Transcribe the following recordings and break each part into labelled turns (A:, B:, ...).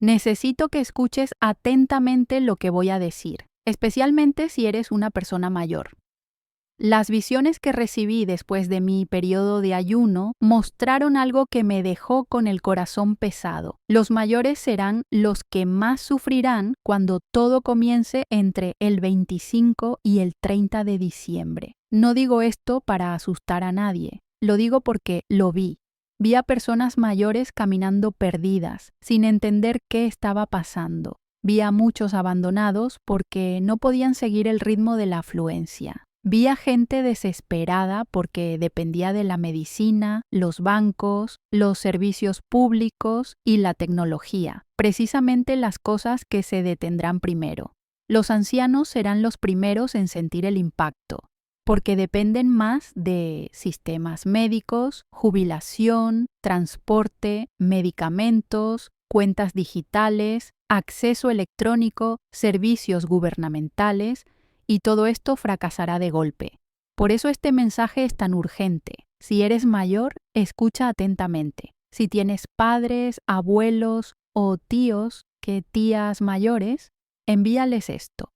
A: Necesito que escuches atentamente lo que voy a decir, especialmente si eres una persona mayor. Las visiones que recibí después de mi periodo de ayuno mostraron algo que me dejó con el corazón pesado. Los mayores serán los que más sufrirán cuando todo comience entre el 25 y el 30 de diciembre. No digo esto para asustar a nadie, lo digo porque lo vi. Vi a personas mayores caminando perdidas, sin entender qué estaba pasando. Vi a muchos abandonados porque no podían seguir el ritmo de la afluencia. Vi a gente desesperada porque dependía de la medicina, los bancos, los servicios públicos y la tecnología, precisamente las cosas que se detendrán primero. Los ancianos serán los primeros en sentir el impacto, porque dependen más de sistemas médicos, jubilación, transporte, medicamentos, cuentas digitales, acceso electrónico, servicios gubernamentales, y todo esto fracasará de golpe. Por eso este mensaje es tan urgente. Si eres mayor, escucha atentamente. Si tienes padres, abuelos o tías mayores, envíales esto.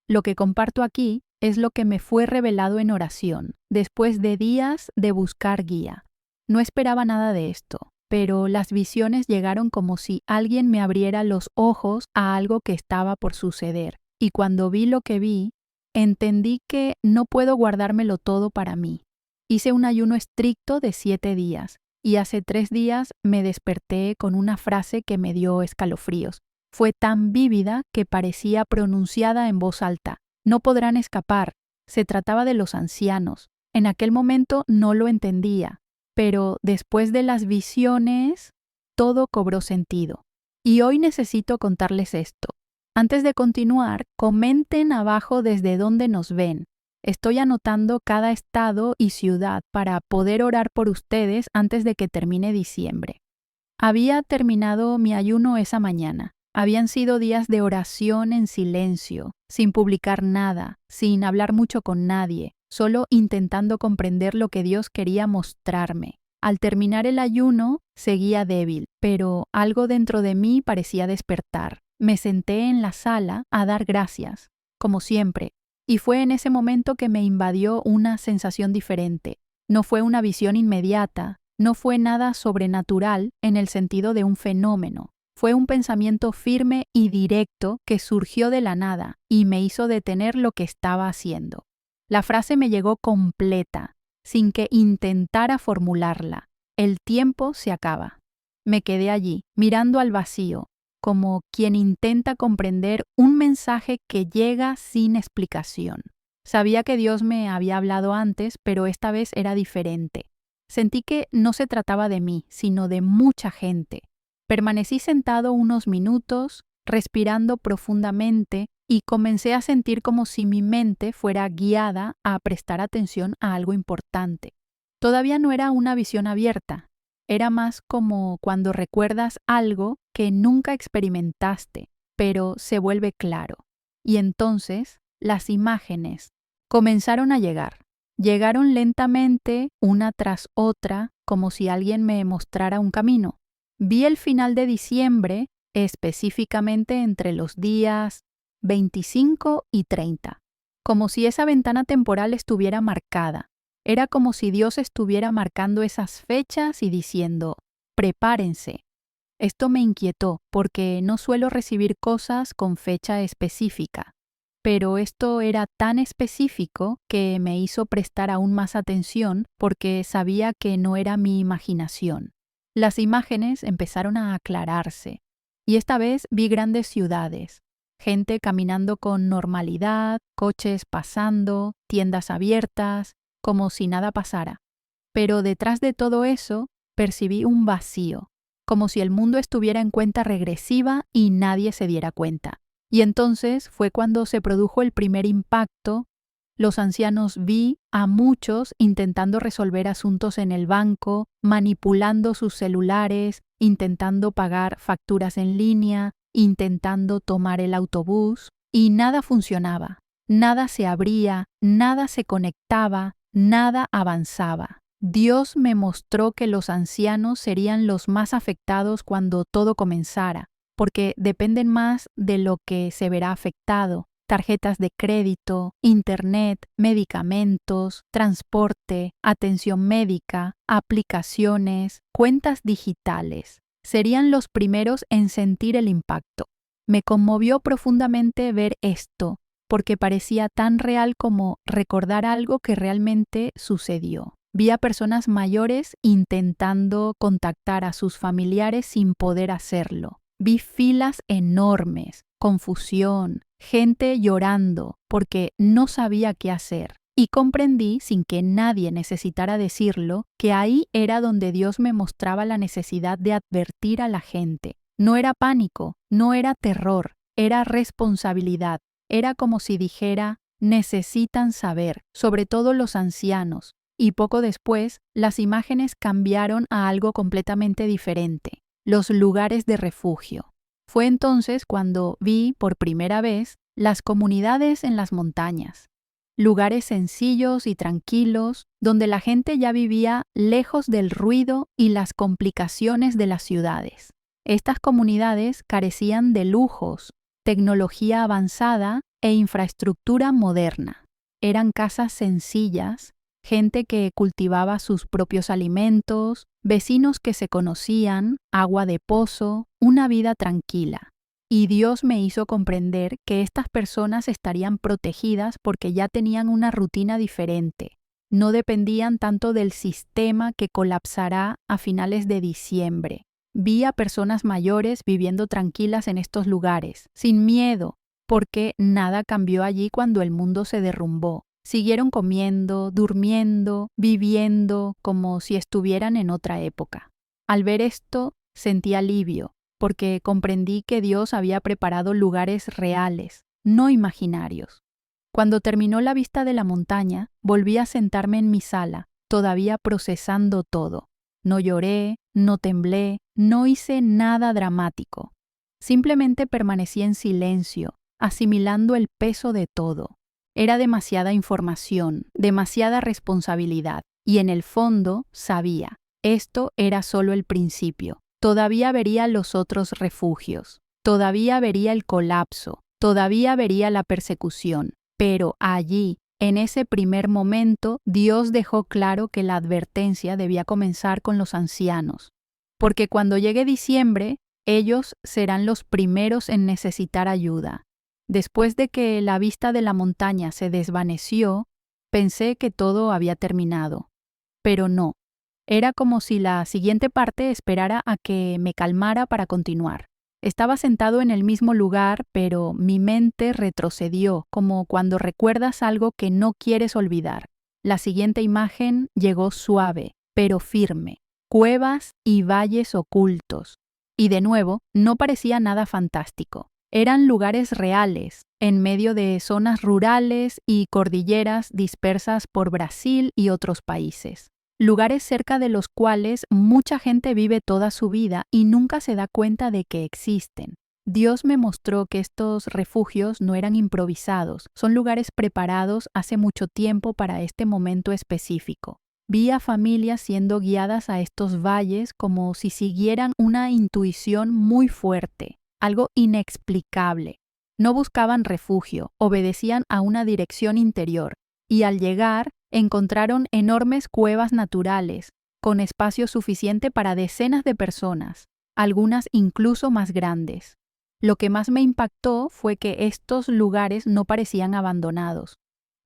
A: Lo que comparto aquí es lo que me fue revelado en oración, después de días de buscar guía. No esperaba nada de esto, pero las visiones llegaron como si alguien me abriera los ojos a algo que estaba por suceder. Y cuando vi lo que vi, entendí que no puedo guardármelo todo para mí. Hice un ayuno estricto de 7 días y hace 3 días me desperté con una frase que me dio escalofríos. Fue tan vívida que parecía pronunciada en voz alta. No podrán escapar. Se trataba de los ancianos. En aquel momento no lo entendía, pero después de las visiones, todo cobró sentido. Y hoy necesito contarles esto. Antes de continuar, comenten abajo desde dónde nos ven. Estoy anotando cada estado y ciudad para poder orar por ustedes antes de que termine diciembre. Había terminado mi ayuno esa mañana. Habían sido días de oración en silencio, sin publicar nada, sin hablar mucho con nadie, solo intentando comprender lo que Dios quería mostrarme. Al terminar el ayuno, seguía débil, pero algo dentro de mí parecía despertar. Me senté en la sala a dar gracias, como siempre, y fue en ese momento que me invadió una sensación diferente. No fue una visión inmediata, no fue nada sobrenatural en el sentido de un fenómeno. Fue un pensamiento firme y directo que surgió de la nada y me hizo detener lo que estaba haciendo. La frase me llegó completa, sin que intentara formularla. El tiempo se acaba. Me quedé allí, mirando al vacío, como quien intenta comprender un mensaje que llega sin explicación. Sabía que Dios me había hablado antes, pero esta vez era diferente. Sentí que no se trataba de mí, sino de mucha gente. Permanecí sentado unos minutos, respirando profundamente, y comencé a sentir como si mi mente fuera guiada a prestar atención a algo importante. Todavía no era una visión abierta. Era más como cuando recuerdas algo que nunca experimentaste, pero se vuelve claro. Y entonces las imágenes comenzaron a llegar. Llegaron lentamente, una tras otra, como si alguien me mostrara un camino. Vi el final de diciembre, específicamente entre los días 25 y 30, como si esa ventana temporal estuviera marcada. Era como si Dios estuviera marcando esas fechas y diciendo, prepárense. Esto me inquietó porque no suelo recibir cosas con fecha específica, pero esto era tan específico que me hizo prestar aún más atención porque sabía que no era mi imaginación. Las imágenes empezaron a aclararse y esta vez vi grandes ciudades, gente caminando con normalidad, coches pasando, tiendas abiertas, como si nada pasara. Pero detrás de todo eso percibí un vacío, como si el mundo estuviera en cuenta regresiva y nadie se diera cuenta. Y entonces fue cuando se produjo el primer impacto. Los ancianos vi a muchos intentando resolver asuntos en el banco, manipulando sus celulares, intentando pagar facturas en línea, intentando tomar el autobús, y nada funcionaba. Nada se abría, nada se conectaba, nada avanzaba. Dios me mostró que los ancianos serían los más afectados cuando todo comenzara, porque dependen más de lo que se verá afectado: tarjetas de crédito, internet, medicamentos, transporte, atención médica, aplicaciones, cuentas digitales. Serían los primeros en sentir el impacto. Me conmovió profundamente ver esto, porque parecía tan real como recordar algo que realmente sucedió. Vi a personas mayores intentando contactar a sus familiares sin poder hacerlo. Vi filas enormes, confusión, gente llorando porque no sabía qué hacer. Y comprendí, sin que nadie necesitara decirlo, que ahí era donde Dios me mostraba la necesidad de advertir a la gente. No era pánico, no era terror, era responsabilidad. Era como si dijera: necesitan saber, sobre todo los ancianos. Y poco después, las imágenes cambiaron a algo completamente diferente: los lugares de refugio. Fue entonces cuando vi por primera vez las comunidades en las montañas. Lugares sencillos y tranquilos, donde la gente ya vivía lejos del ruido y las complicaciones de las ciudades. Estas comunidades carecían de lujos, tecnología avanzada e infraestructura moderna. Eran casas sencillas, gente que cultivaba sus propios alimentos, vecinos que se conocían, agua de pozo, una vida tranquila. Y Dios me hizo comprender que estas personas estarían protegidas porque ya tenían una rutina diferente. No dependían tanto del sistema que colapsará a finales de diciembre. Vi a personas mayores viviendo tranquilas en estos lugares, sin miedo, porque nada cambió allí cuando el mundo se derrumbó. Siguieron comiendo, durmiendo, viviendo como si estuvieran en otra época. Al ver esto, sentí alivio, porque comprendí que Dios había preparado lugares reales, no imaginarios. Cuando terminó la vista de la montaña, volví a sentarme en mi sala, todavía procesando todo. No lloré, no temblé, no hice nada dramático. Simplemente permanecí en silencio, asimilando el peso de todo. Era demasiada información, demasiada responsabilidad, y en el fondo sabía, esto era solo el principio. Todavía vería los otros refugios, todavía vería el colapso, todavía vería la persecución, pero allí, en ese primer momento, Dios dejó claro que la advertencia debía comenzar con los ancianos, porque cuando llegue diciembre, ellos serán los primeros en necesitar ayuda. Después de que la vista de la montaña se desvaneció, pensé que todo había terminado, pero no. Era como si la siguiente parte esperara a que me calmara para continuar. Estaba sentado en el mismo lugar, pero mi mente retrocedió, como cuando recuerdas algo que no quieres olvidar. La siguiente imagen llegó suave, pero firme. Cuevas y valles ocultos. Y de nuevo, no parecía nada fantástico. Eran lugares reales, en medio de zonas rurales y cordilleras dispersas por Brasil y otros países. Lugares cerca de los cuales mucha gente vive toda su vida y nunca se da cuenta de que existen. Dios me mostró que estos refugios no eran improvisados, son lugares preparados hace mucho tiempo para este momento específico. Vi a familias siendo guiadas a estos valles como si siguieran una intuición muy fuerte, algo inexplicable. No buscaban refugio, obedecían a una dirección interior, y al llegar, encontraron enormes cuevas naturales, con espacio suficiente para decenas de personas, algunas incluso más grandes. Lo que más me impactó fue que estos lugares no parecían abandonados.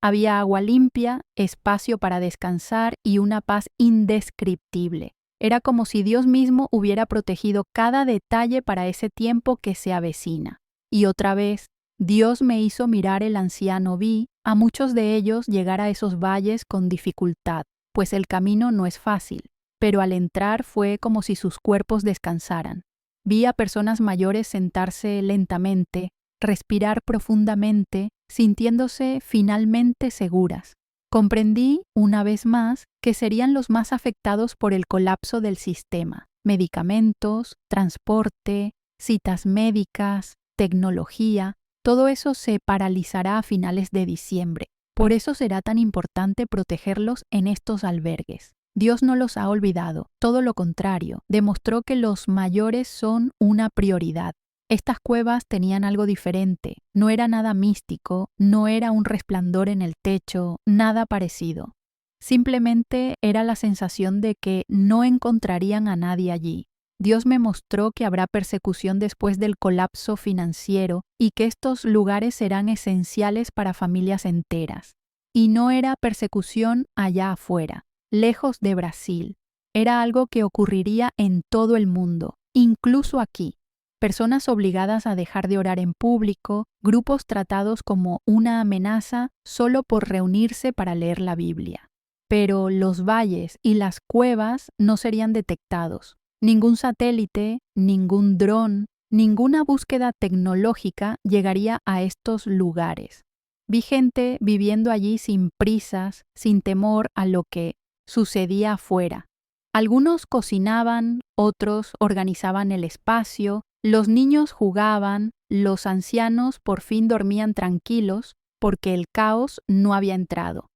A: Había agua limpia, espacio para descansar y una paz indescriptible. Era como si Dios mismo hubiera protegido cada detalle para ese tiempo que se avecina. Y otra vez, Dios me hizo mirar el anciano. Vi a muchos de ellos llegar a esos valles con dificultad, pues el camino no es fácil, pero al entrar fue como si sus cuerpos descansaran. Vi a personas mayores sentarse lentamente, respirar profundamente, sintiéndose finalmente seguras. Comprendí, una vez más, que serían los más afectados por el colapso del sistema: medicamentos, transporte, citas médicas, tecnología. Todo eso se paralizará a finales de diciembre. Por eso será tan importante protegerlos en estos albergues. Dios no los ha olvidado, todo lo contrario, demostró que los mayores son una prioridad. Estas cuevas tenían algo diferente, no era nada místico, no era un resplandor en el techo, nada parecido. Simplemente era la sensación de que no encontrarían a nadie allí. Dios me mostró que habrá persecución después del colapso financiero y que estos lugares serán esenciales para familias enteras. Y no era persecución allá afuera, lejos de Brasil. Era algo que ocurriría en todo el mundo, incluso aquí. Personas obligadas a dejar de orar en público, grupos tratados como una amenaza solo por reunirse para leer la Biblia. Pero los valles y las cuevas no serían detectados. Ningún satélite, ningún dron, ninguna búsqueda tecnológica llegaría a estos lugares. Vi gente viviendo allí sin prisas, sin temor a lo que sucedía afuera. Algunos cocinaban, otros organizaban el espacio, los niños jugaban, los ancianos por fin dormían tranquilos porque el caos no había entrado.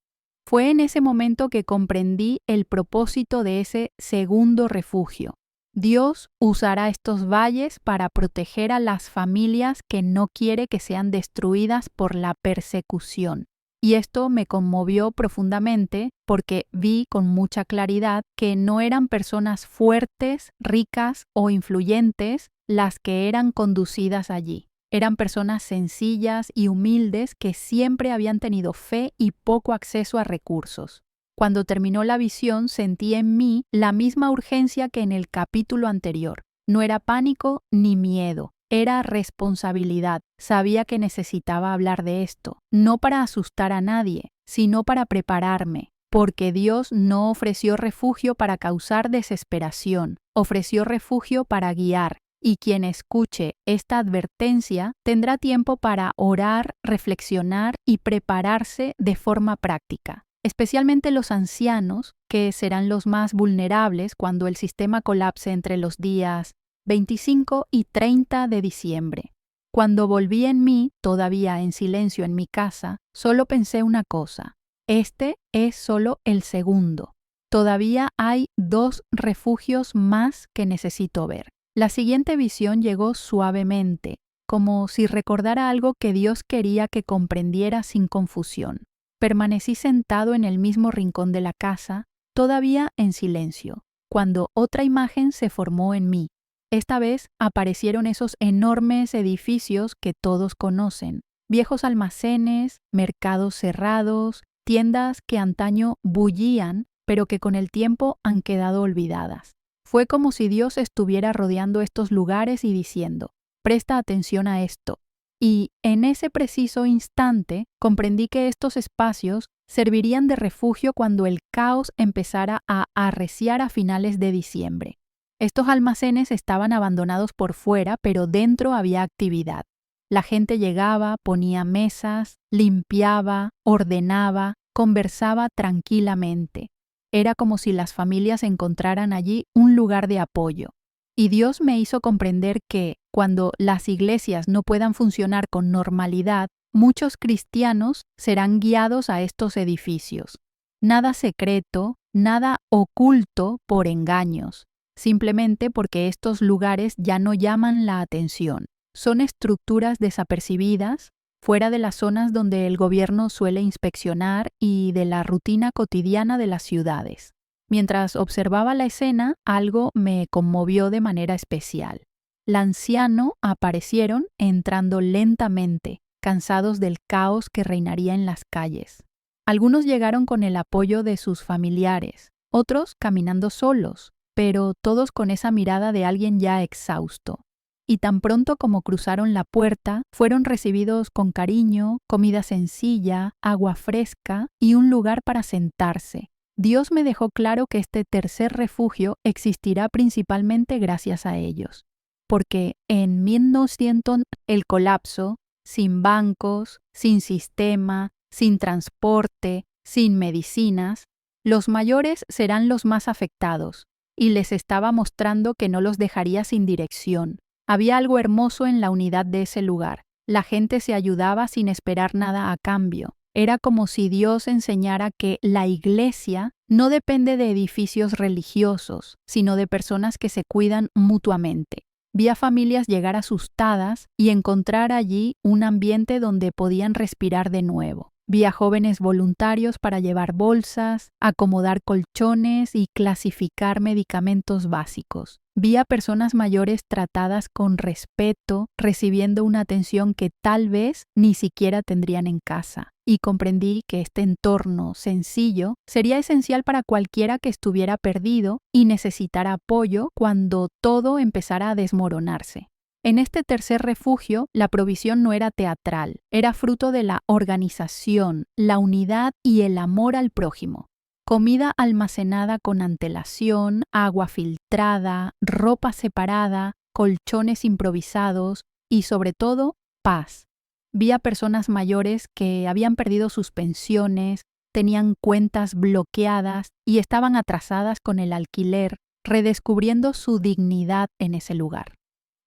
A: Fue en ese momento que comprendí el propósito de ese segundo refugio. Dios usará estos valles para proteger a las familias que no quiere que sean destruidas por la persecución. Y esto me conmovió profundamente porque vi con mucha claridad que no eran personas fuertes, ricas o influyentes las que eran conducidas allí. Eran personas sencillas y humildes que siempre habían tenido fe y poco acceso a recursos. Cuando terminó la visión, sentí en mí la misma urgencia que en el capítulo anterior. No era pánico ni miedo, era responsabilidad. Sabía que necesitaba hablar de esto, no para asustar a nadie, sino para prepararme, porque Dios no ofreció refugio para causar desesperación, ofreció refugio para guiar. Y quien escuche esta advertencia tendrá tiempo para orar, reflexionar y prepararse de forma práctica. Especialmente los ancianos, que serán los más vulnerables cuando el sistema colapse entre los días 25 y 30 de diciembre. Cuando volví en mí, todavía en silencio en mi casa, solo pensé una cosa: este es solo el segundo. Todavía hay 2 refugios más que necesito ver. La siguiente visión llegó suavemente, como si recordara algo que Dios quería que comprendiera sin confusión. Permanecí sentado en el mismo rincón de la casa, todavía en silencio, cuando otra imagen se formó en mí. Esta vez aparecieron esos enormes edificios que todos conocen, viejos almacenes, mercados cerrados, tiendas que antaño bullían, pero que con el tiempo han quedado olvidadas. Fue como si Dios estuviera rodeando estos lugares y diciendo: presta atención a esto. Y en ese preciso instante comprendí que estos espacios servirían de refugio cuando el caos empezara a arreciar a finales de diciembre. Estos almacenes estaban abandonados por fuera, pero dentro había actividad. La gente llegaba, ponía mesas, limpiaba, ordenaba, conversaba tranquilamente. Era como si las familias encontraran allí un lugar de apoyo. Y Dios me hizo comprender que, cuando las iglesias no puedan funcionar con normalidad, muchos cristianos serán guiados a estos edificios. Nada secreto, nada oculto por engaños, simplemente porque estos lugares ya no llaman la atención. Son estructuras desapercibidas, fuera de las zonas donde el gobierno suele inspeccionar y de la rutina cotidiana de las ciudades. Mientras observaba la escena, algo me conmovió de manera especial. El anciano aparecieron entrando lentamente, cansados del caos que reinaría en las calles. Algunos llegaron con el apoyo de sus familiares, otros caminando solos, pero todos con esa mirada de alguien ya exhausto. Y tan pronto como cruzaron la puerta, fueron recibidos con cariño, comida sencilla, agua fresca y un lugar para sentarse. Dios me dejó claro que este tercer refugio existirá principalmente gracias a ellos, porque en 1900 el colapso, sin bancos, sin sistema, sin transporte, sin medicinas, los mayores serán los más afectados, y les estaba mostrando que no los dejaría sin dirección. Había algo hermoso en la unidad de ese lugar. La gente se ayudaba sin esperar nada a cambio. Era como si Dios enseñara que la iglesia no depende de edificios religiosos, sino de personas que se cuidan mutuamente. Vi a familias llegar asustadas y encontrar allí un ambiente donde podían respirar de nuevo. Vi a jóvenes voluntarios para llevar bolsas, acomodar colchones y clasificar medicamentos básicos. Vi a personas mayores tratadas con respeto, recibiendo una atención que tal vez ni siquiera tendrían en casa. Y comprendí que este entorno sencillo sería esencial para cualquiera que estuviera perdido y necesitara apoyo cuando todo empezara a desmoronarse. En este tercer refugio, la provisión no era teatral, era fruto de la organización, la unidad y el amor al prójimo. Comida almacenada con antelación, agua filtrada, ropa separada, colchones improvisados y, sobre todo, paz. Vi a personas mayores que habían perdido sus pensiones, tenían cuentas bloqueadas y estaban atrasadas con el alquiler, redescubriendo su dignidad en ese lugar.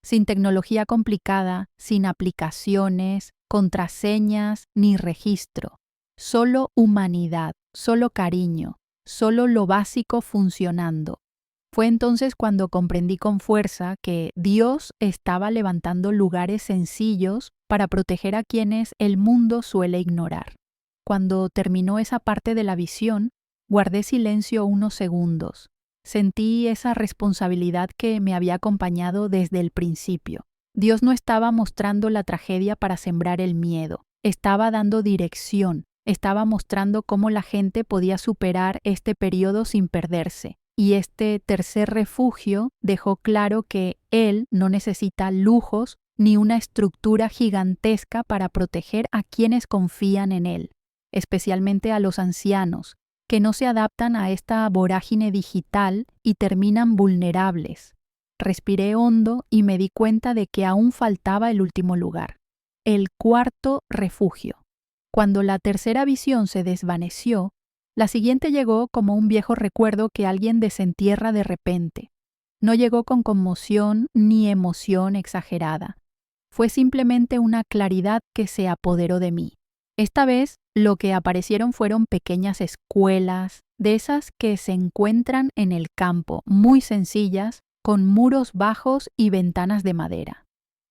A: Sin tecnología complicada, sin aplicaciones, contraseñas ni registro. Solo humanidad, solo cariño, solo lo básico funcionando. Fue entonces cuando comprendí con fuerza que Dios estaba levantando lugares sencillos para proteger a quienes el mundo suele ignorar. Cuando terminó esa parte de la visión, guardé silencio unos segundos. Sentí esa responsabilidad que me había acompañado desde el principio. Dios no estaba mostrando la tragedia para sembrar el miedo, estaba dando dirección, estaba mostrando cómo la gente podía superar este periodo sin perderse. Y este tercer refugio dejó claro que Él no necesita lujos ni una estructura gigantesca para proteger a quienes confían en Él, especialmente a los ancianos, que no se adaptan a esta vorágine digital y terminan vulnerables. Respiré hondo y me di cuenta de que aún faltaba el último lugar, el cuarto refugio. Cuando la tercera visión se desvaneció, la siguiente llegó como un viejo recuerdo que alguien desentierra de repente. No llegó con conmoción ni emoción exagerada. Fue simplemente una claridad que se apoderó de mí. Esta vez, lo que aparecieron fueron pequeñas escuelas, de esas que se encuentran en el campo, muy sencillas, con muros bajos y ventanas de madera.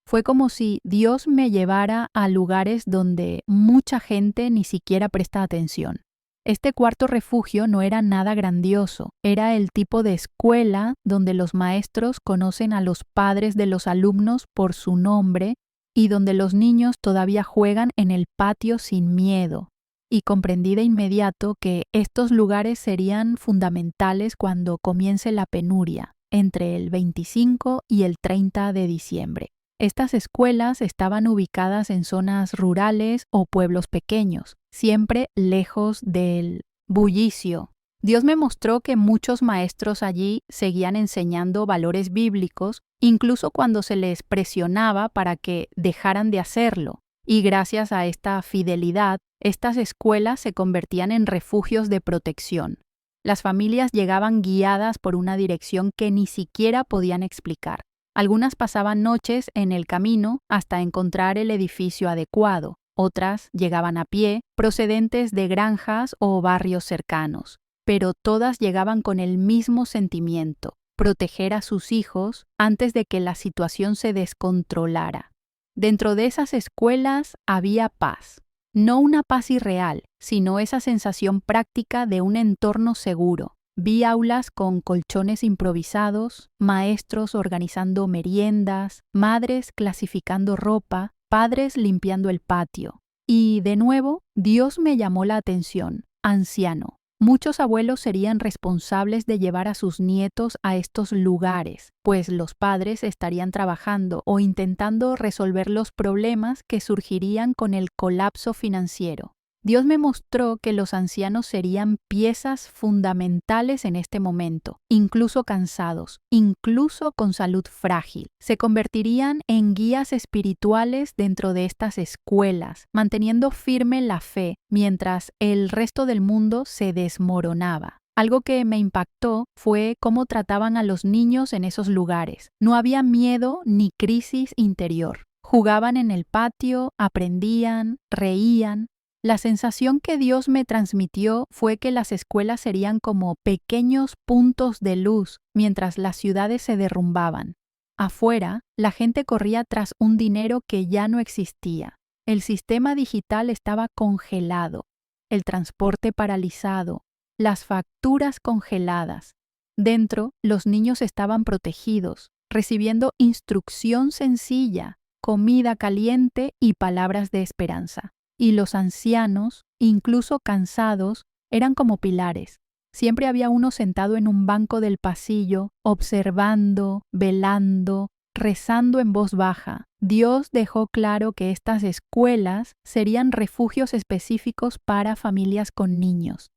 A: Fue como si Dios me llevara a lugares donde mucha gente ni siquiera presta atención. Este cuarto refugio no era nada grandioso, era el tipo de escuela donde los maestros conocen a los padres de los alumnos por su nombre y donde los niños todavía juegan en el patio sin miedo. Y comprendí de inmediato que estos lugares serían fundamentales cuando comience la penuria, entre el 25 y el 30 de diciembre. Estas escuelas estaban ubicadas en zonas rurales o pueblos pequeños, siempre lejos del bullicio. Dios me mostró que muchos maestros allí seguían enseñando valores bíblicos, incluso cuando se les presionaba para que dejaran de hacerlo. Y gracias a esta fidelidad, estas escuelas se convertían en refugios de protección. Las familias llegaban guiadas por una dirección que ni siquiera podían explicar. Algunas pasaban noches en el camino hasta encontrar el edificio adecuado. Otras llegaban a pie, procedentes de granjas o barrios cercanos. Pero todas llegaban con el mismo sentimiento: proteger a sus hijos antes de que la situación se descontrolara. Dentro de esas escuelas había paz. No una paz irreal, sino esa sensación práctica de un entorno seguro. Vi aulas con colchones improvisados, maestros organizando meriendas, madres clasificando ropa, padres limpiando el patio. Y, de nuevo, Dios me llamó la atención: anciano. Muchos abuelos serían responsables de llevar a sus nietos a estos lugares, pues los padres estarían trabajando o intentando resolver los problemas que surgirían con el colapso financiero. Dios me mostró que los ancianos serían piezas fundamentales en este momento, incluso cansados, incluso con salud frágil. Se convertirían en guías espirituales dentro de estas escuelas, manteniendo firme la fe mientras el resto del mundo se desmoronaba. Algo que me impactó fue cómo trataban a los niños en esos lugares. No había miedo ni crisis interior. Jugaban en el patio, aprendían, reían. La sensación que Dios me transmitió fue que las escuelas serían como pequeños puntos de luz mientras las ciudades se derrumbaban. Afuera, la gente corría tras un dinero que ya no existía. El sistema digital estaba congelado, el transporte paralizado, las facturas congeladas. Dentro, los niños estaban protegidos, recibiendo instrucción sencilla, comida caliente y palabras de esperanza. Y los ancianos, incluso cansados, eran como pilares. Siempre había uno sentado en un banco del pasillo, observando, velando, rezando en voz baja. Dios dejó claro que estas escuelas serían refugios específicos para familias con niños.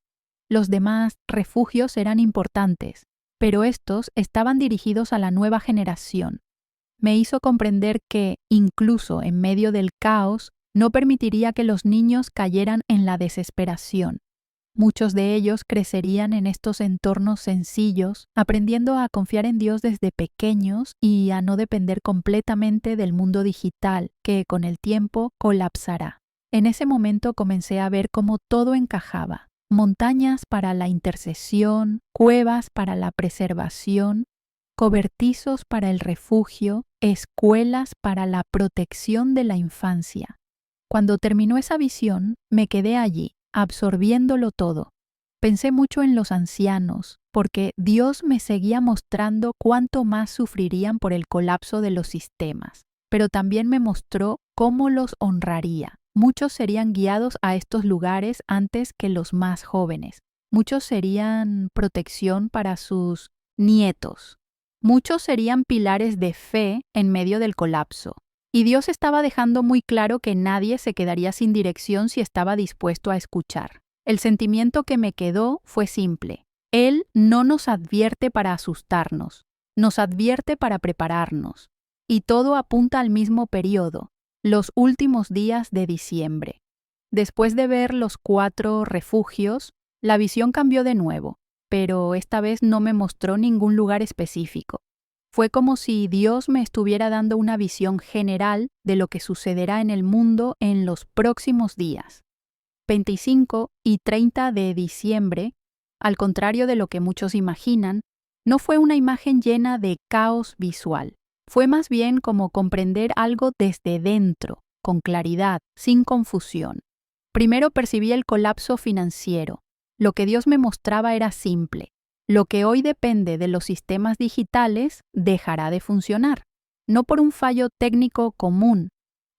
A: Los demás refugios eran importantes, pero estos estaban dirigidos a la nueva generación. Me hizo comprender que, incluso en medio del caos, no permitiría que los niños cayeran en la desesperación. Muchos de ellos crecerían en estos entornos sencillos, aprendiendo a confiar en Dios desde pequeños y a no depender completamente del mundo digital, que con el tiempo colapsará. En ese momento comencé a ver cómo todo encajaba. Montañas para la intercesión, cuevas para la preservación, cobertizos para el refugio, escuelas para la protección de la infancia. Cuando terminó esa visión, me quedé allí, absorbiéndolo todo. Pensé mucho en los ancianos, porque Dios me seguía mostrando cuánto más sufrirían por el colapso de los sistemas, pero también me mostró cómo los honraría. Muchos serían guiados a estos lugares antes que los más jóvenes. Muchos serían protección para sus nietos. Muchos serían pilares de fe en medio del colapso. Y Dios estaba dejando muy claro que nadie se quedaría sin dirección si estaba dispuesto a escuchar. El sentimiento que me quedó fue simple. Él no nos advierte para asustarnos, nos advierte para prepararnos. Y todo apunta al mismo periodo, los últimos días de diciembre. Después de ver los 4 refugios, la visión cambió de nuevo, pero esta vez no me mostró ningún lugar específico. Fue como si Dios me estuviera dando una visión general de lo que sucederá en el mundo en los próximos días. 25 y 30 de diciembre, al contrario de lo que muchos imaginan, no fue una imagen llena de caos visual. Fue más bien como comprender algo desde dentro, con claridad, sin confusión. Primero percibí el colapso financiero. Lo que Dios me mostraba era simple. Lo que hoy depende de los sistemas digitales dejará de funcionar, no por un fallo técnico común,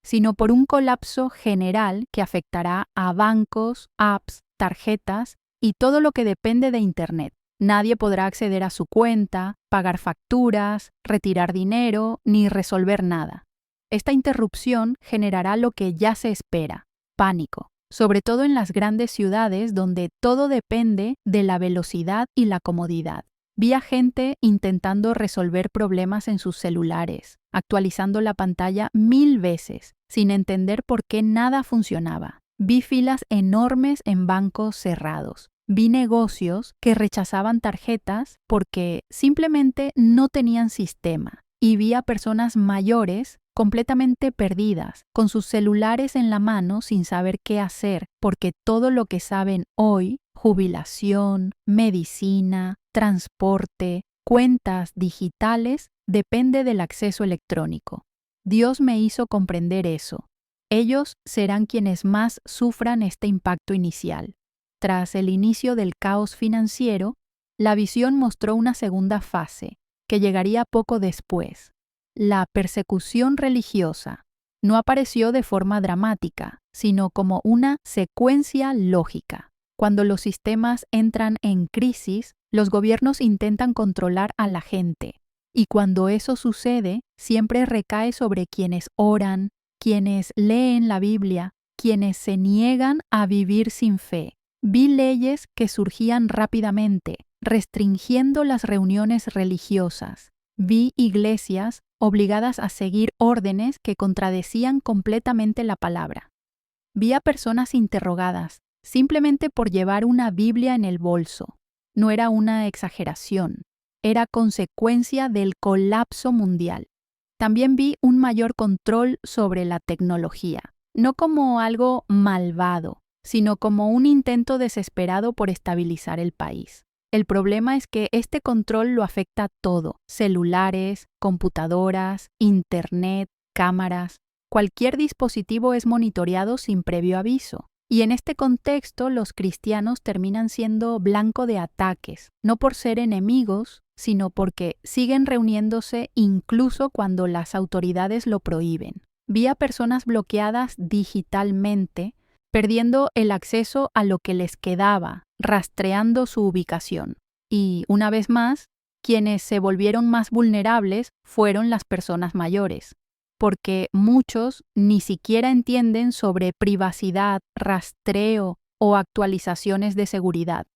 A: sino por un colapso general que afectará a bancos, apps, tarjetas y todo lo que depende de Internet. Nadie podrá acceder a su cuenta, pagar facturas, retirar dinero, ni resolver nada. Esta interrupción generará lo que ya se espera: pánico. Sobre todo en las grandes ciudades donde todo depende de la velocidad y la comodidad. Vi a gente intentando resolver problemas en sus celulares, actualizando la pantalla 1000 veces, sin entender por qué nada funcionaba. Vi filas enormes en bancos cerrados. Vi negocios que rechazaban tarjetas porque simplemente no tenían sistema. Y vi a personas mayores completamente perdidas, con sus celulares en la mano sin saber qué hacer, porque todo lo que saben hoy, jubilación, medicina, transporte, cuentas digitales, depende del acceso electrónico. Dios me hizo comprender eso. Ellos serán quienes más sufran este impacto inicial. Tras el inicio del caos financiero, la visión mostró una segunda fase, que llegaría poco después. La persecución religiosa no apareció de forma dramática, sino como una secuencia lógica. Cuando los sistemas entran en crisis, los gobiernos intentan controlar a la gente. Y cuando eso sucede, siempre recae sobre quienes oran, quienes leen la Biblia, quienes se niegan a vivir sin fe. Vi leyes que surgían rápidamente, restringiendo las reuniones religiosas. Vi iglesias obligadas a seguir órdenes que contradecían completamente la palabra. Vi a personas interrogadas, simplemente por llevar una Biblia en el bolso. No era una exageración, era consecuencia del colapso mundial. También vi un mayor control sobre la tecnología, no como algo malvado, sino como un intento desesperado por estabilizar el país. El problema es que este control lo afecta todo: celulares, computadoras, internet, cámaras. Cualquier dispositivo es monitoreado sin previo aviso. Y en este contexto, los cristianos terminan siendo blanco de ataques, no por ser enemigos, sino porque siguen reuniéndose incluso cuando las autoridades lo prohíben. Vi a personas bloqueadas digitalmente, perdiendo el acceso a lo que les quedaba, rastreando su ubicación. Y, una vez más, quienes se volvieron más vulnerables fueron las personas mayores, porque muchos ni siquiera entienden sobre privacidad, rastreo o actualizaciones de seguridad.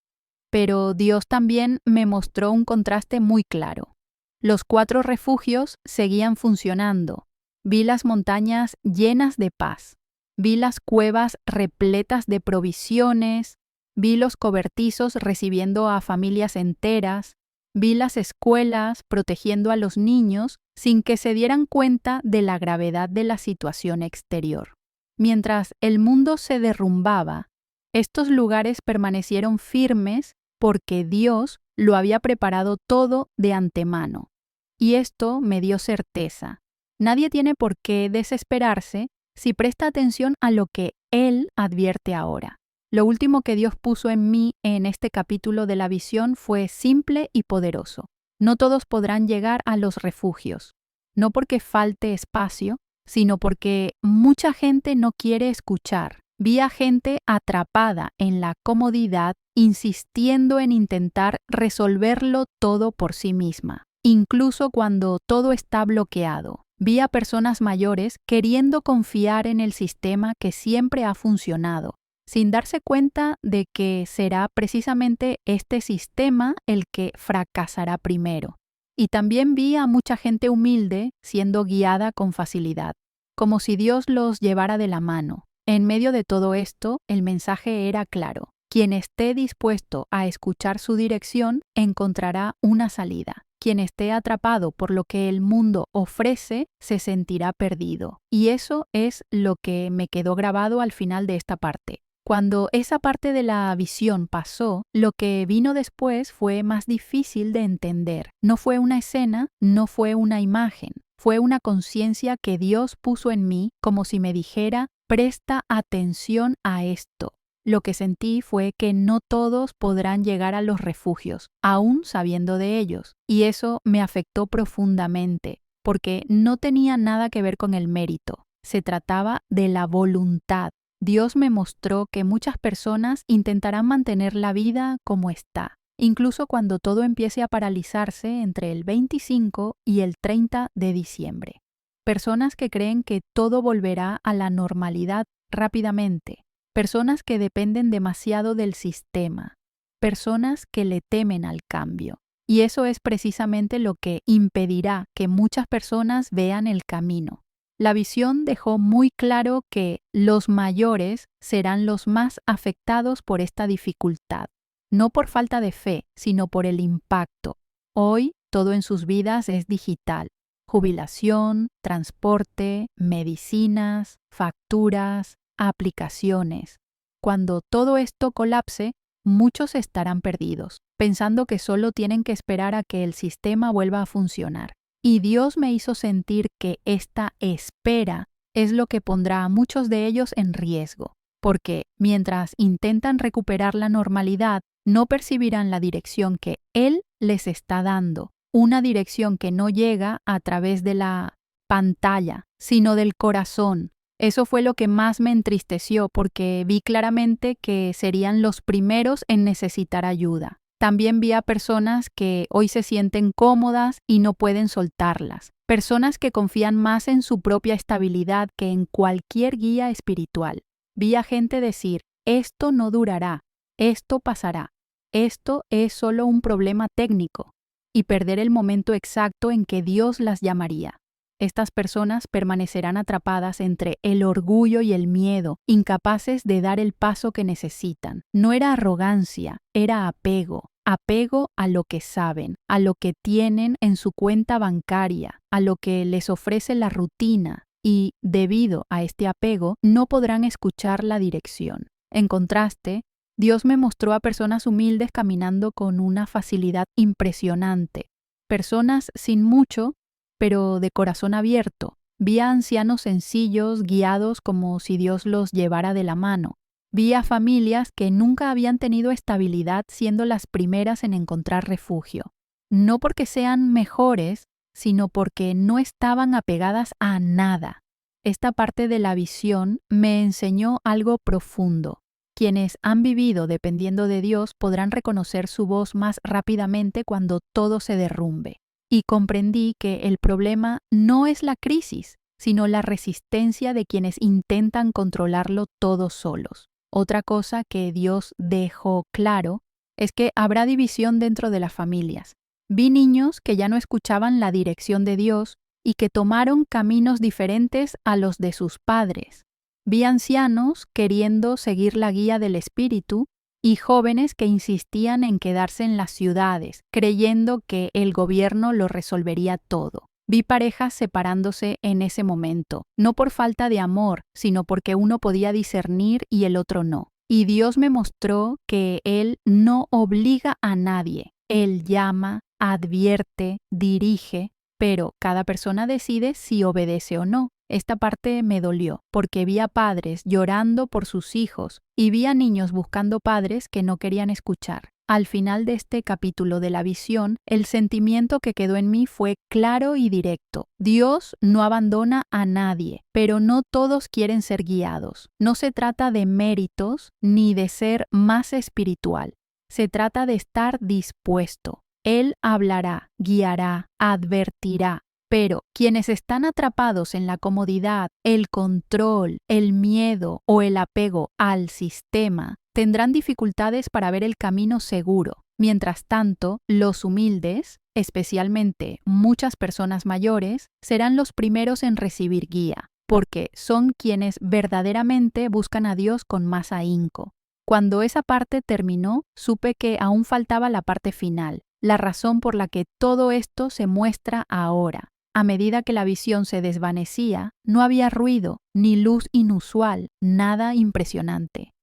A: Pero Dios también me mostró un contraste muy claro. Los 4 refugios seguían funcionando. Vi las montañas llenas de paz. Vi las cuevas repletas de provisiones. Vi los cobertizos recibiendo a familias enteras. Vi las escuelas protegiendo a los niños sin que se dieran cuenta de la gravedad de la situación exterior. Mientras el mundo se derrumbaba, estos lugares permanecieron firmes porque Dios lo había preparado todo de antemano. Y esto me dio certeza. Nadie tiene por qué desesperarse si presta atención a lo que Él advierte ahora. Lo último que Dios puso en mí en este capítulo de la visión fue simple y poderoso. No todos podrán llegar a los refugios, no porque falte espacio, sino porque mucha gente no quiere escuchar. Vi a gente atrapada en la comodidad, insistiendo en intentar resolverlo todo por sí misma, incluso cuando todo está bloqueado. Vi a personas mayores queriendo confiar en el sistema que siempre ha funcionado, sin darse cuenta de que será precisamente este sistema el que fracasará primero. Y también vi a mucha gente humilde siendo guiada con facilidad, como si Dios los llevara de la mano. En medio de todo esto, el mensaje era claro: quien esté dispuesto a escuchar su dirección encontrará una salida. Quien esté atrapado por lo que el mundo ofrece se sentirá perdido. Y eso es lo que me quedó grabado al final de esta parte. Cuando esa parte de la visión pasó, lo que vino después fue más difícil de entender. No fue una escena, no fue una imagen. Fue una conciencia que Dios puso en mí, como si me dijera: presta atención a esto. Lo que sentí fue que no todos podrán llegar a los refugios, aún sabiendo de ellos. Y eso me afectó profundamente, porque no tenía nada que ver con el mérito. Se trataba de la voluntad. Dios me mostró que muchas personas intentarán mantener la vida como está, incluso cuando todo empiece a paralizarse entre el 25 y el 30 de diciembre. Personas que creen que todo volverá a la normalidad rápidamente. Personas que dependen demasiado del sistema. Personas que le temen al cambio. Y eso es precisamente lo que impedirá que muchas personas vean el camino. La visión dejó muy claro que los mayores serán los más afectados por esta dificultad. No por falta de fe, sino por el impacto. Hoy todo en sus vidas es digital. Jubilación, transporte, medicinas, facturas, aplicaciones. Cuando todo esto colapse, muchos estarán perdidos, pensando que solo tienen que esperar a que el sistema vuelva a funcionar. Y Dios me hizo sentir que esta espera es lo que pondrá a muchos de ellos en riesgo, porque mientras intentan recuperar la normalidad, no percibirán la dirección que Él les está dando, una dirección que no llega a través de la pantalla, sino del corazón. Eso fue lo que más me entristeció, porque vi claramente que serían los primeros en necesitar ayuda. También vi a personas que hoy se sienten cómodas y no pueden soltarlas. Personas que confían más en su propia estabilidad que en cualquier guía espiritual. Vi a gente decir: esto no durará, esto pasará, esto es solo un problema técnico, y perder el momento exacto en que Dios las llamaría. Estas personas permanecerán atrapadas entre el orgullo y el miedo, incapaces de dar el paso que necesitan. No era arrogancia, era apego. Apego a lo que saben, a lo que tienen en su cuenta bancaria, a lo que les ofrece la rutina, y, debido a este apego, no podrán escuchar la dirección. En contraste, Dios me mostró a personas humildes caminando con una facilidad impresionante, personas sin mucho, pero de corazón abierto. Vi a ancianos sencillos guiados como si Dios los llevara de la mano. Vi a familias que nunca habían tenido estabilidad siendo las primeras en encontrar refugio. No porque sean mejores, sino porque no estaban apegadas a nada. Esta parte de la visión me enseñó algo profundo. Quienes han vivido dependiendo de Dios podrán reconocer su voz más rápidamente cuando todo se derrumbe. Y comprendí que el problema no es la crisis, sino la resistencia de quienes intentan controlarlo todos solos. Otra cosa que Dios dejó claro es que habrá división dentro de las familias. Vi niños que ya no escuchaban la dirección de Dios y que tomaron caminos diferentes a los de sus padres. Vi ancianos queriendo seguir la guía del Espíritu y jóvenes que insistían en quedarse en las ciudades, creyendo que el gobierno lo resolvería todo. Vi parejas separándose en ese momento, no por falta de amor, sino porque uno podía discernir y el otro no. Y Dios me mostró que Él no obliga a nadie. Él llama, advierte, dirige, pero cada persona decide si obedece o no. Esta parte me dolió, porque vi a padres llorando por sus hijos y vi a niños buscando padres que no querían escuchar. Al final de este capítulo de la visión, el sentimiento que quedó en mí fue claro y directo. Dios no abandona a nadie, pero no todos quieren ser guiados. No se trata de méritos ni de ser más espiritual. Se trata de estar dispuesto. Él hablará, guiará, advertirá. Pero quienes están atrapados en la comodidad, el control, el miedo o el apego al sistema, tendrán dificultades para ver el camino seguro. Mientras tanto, los humildes, especialmente muchas personas mayores, serán los primeros en recibir guía, porque son quienes verdaderamente buscan a Dios con más ahínco. Cuando esa parte terminó, supe que aún faltaba la parte final, la razón por la que todo esto se muestra ahora. A medida que la visión se desvanecía, no había ruido, ni luz inusual, nada impresionante.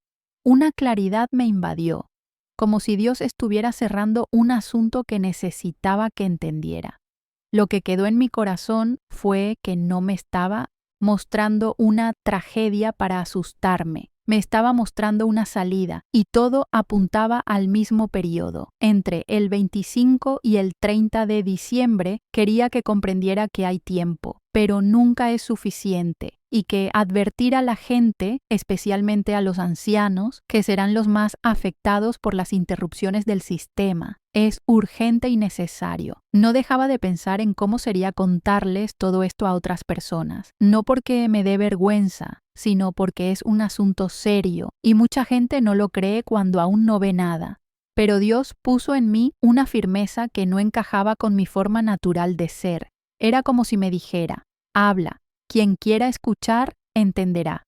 A: Una claridad me invadió, como si Dios estuviera cerrando un asunto que necesitaba que entendiera. Lo que quedó en mi corazón fue que no me estaba mostrando una tragedia para asustarme. Me estaba mostrando una salida y todo apuntaba al mismo periodo. Entre el 25 y el 30 de diciembre quería que comprendiera que hay tiempo, pero nunca es suficiente y que advertir a la gente, especialmente a los ancianos, que serán los más afectados por las interrupciones del sistema, es urgente y necesario. No dejaba de pensar en cómo sería contarles todo esto a otras personas, no porque me dé vergüenza, sino porque es un asunto serio y mucha gente no lo cree cuando aún no ve nada. Pero Dios puso en mí una firmeza que no encajaba con mi forma natural de ser. Era como si me dijera, habla, quien quiera escuchar, entenderá.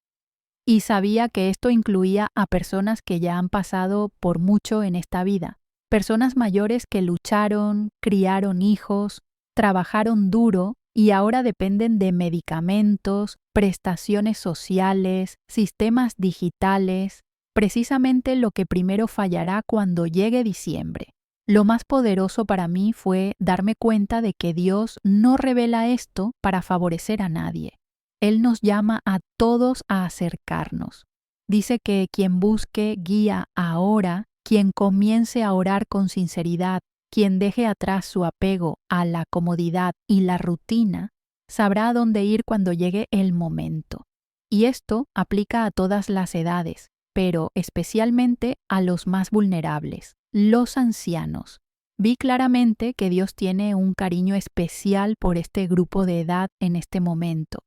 A: Y sabía que esto incluía a personas que ya han pasado por mucho en esta vida, personas mayores que lucharon, criaron hijos, trabajaron duro y ahora dependen de medicamentos, prestaciones sociales, sistemas digitales, precisamente lo que primero fallará cuando llegue diciembre. Lo más poderoso para mí fue darme cuenta de que Dios no revela esto para favorecer a nadie. Él nos llama a todos a acercarnos. Dice que quien busque guía ahora, quien comience a orar con sinceridad, quien deje atrás su apego a la comodidad y la rutina, sabrá a dónde ir cuando llegue el momento. Y esto aplica a todas las edades, pero especialmente a los más vulnerables, los ancianos. Vi claramente que Dios tiene un cariño especial por este grupo de edad en este momento.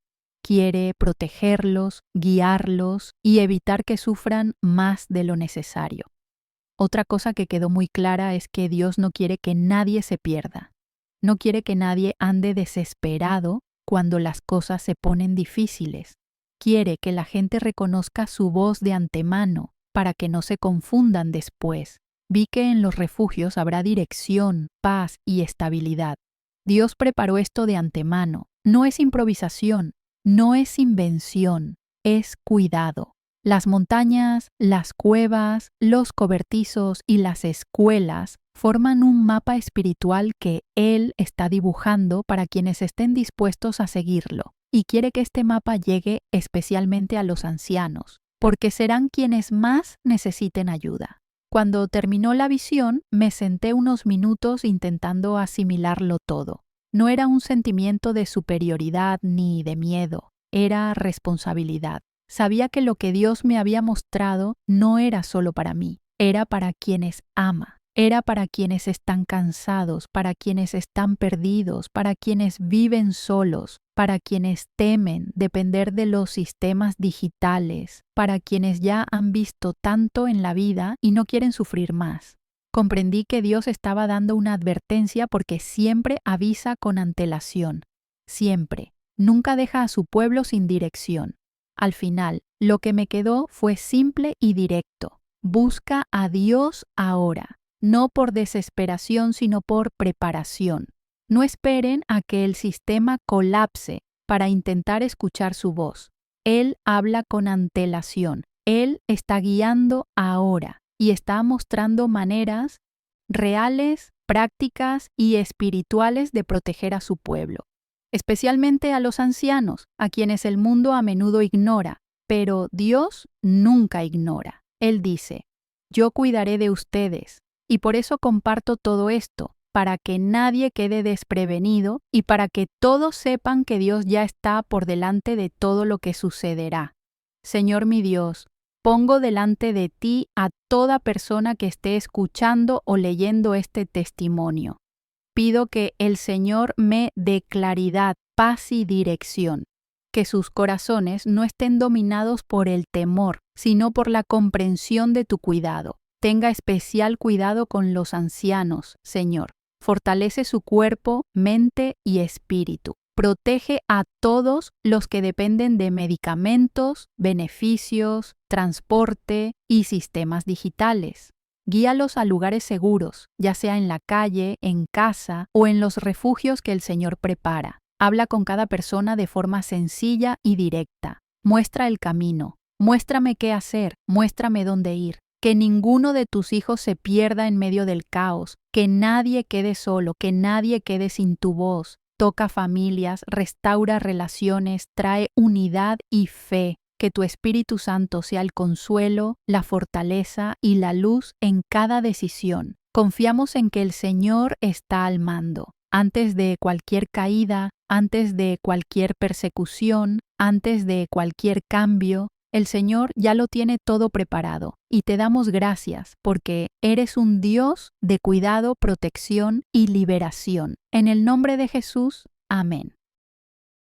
A: Quiere protegerlos, guiarlos y evitar que sufran más de lo necesario. Otra cosa que quedó muy clara es que Dios no quiere que nadie se pierda. No quiere que nadie ande desesperado cuando las cosas se ponen difíciles. Quiere que la gente reconozca su voz de antemano para que no se confundan después. Vi que en los refugios habrá dirección, paz y estabilidad. Dios preparó esto de antemano. No es improvisación, no es invención, es cuidado. Las montañas, las cuevas, los cobertizos y las escuelas forman un mapa espiritual que Él está dibujando para quienes estén dispuestos a seguirlo, y quiere que este mapa llegue especialmente a los ancianos, porque serán quienes más necesiten ayuda. Cuando terminó la visión, me senté unos minutos intentando asimilarlo todo. No era un sentimiento de superioridad ni de miedo, era responsabilidad. Sabía que lo que Dios me había mostrado no era solo para mí, era para quienes ama, era para quienes están cansados, para quienes están perdidos, para quienes viven solos, para quienes temen depender de los sistemas digitales, para quienes ya han visto tanto en la vida y no quieren sufrir más. Comprendí que Dios estaba dando una advertencia porque siempre avisa con antelación, siempre, nunca deja a su pueblo sin dirección. Al final, lo que me quedó fue simple y directo. Busca a Dios ahora, no por desesperación, sino por preparación. No esperen a que el sistema colapse para intentar escuchar su voz. Él habla con antelación. Él está guiando ahora y está mostrando maneras reales, prácticas y espirituales de proteger a su pueblo. Especialmente a los ancianos, a quienes el mundo a menudo ignora, pero Dios nunca ignora. Él dice, yo cuidaré de ustedes, y por eso comparto todo esto, para que nadie quede desprevenido y para que todos sepan que Dios ya está por delante de todo lo que sucederá. Señor mi Dios, pongo delante de ti a toda persona que esté escuchando o leyendo este testimonio. Pido que el Señor me dé claridad, paz y dirección, que sus corazones no estén dominados por el temor, sino por la comprensión de tu cuidado. Tenga especial cuidado con los ancianos, Señor. Fortalece su cuerpo, mente y espíritu. Protege a todos los que dependen de medicamentos, beneficios, transporte y sistemas digitales. Guíalos a lugares seguros, ya sea en la calle, en casa o en los refugios que el Señor prepara. Habla con cada persona de forma sencilla y directa. Muestra el camino. Muéstrame qué hacer. Muéstrame dónde ir. Que ninguno de tus hijos se pierda en medio del caos. Que nadie quede solo. Que nadie quede sin tu voz. Toca familias, restaura relaciones, trae unidad y fe. Que tu Espíritu Santo sea el consuelo, la fortaleza y la luz en cada decisión. Confiamos en que el Señor está al mando. Antes de cualquier caída, antes de cualquier persecución, antes de cualquier cambio, el Señor ya lo tiene todo preparado. Y te damos gracias porque eres un Dios de cuidado, protección y liberación. En el nombre de Jesús, amén.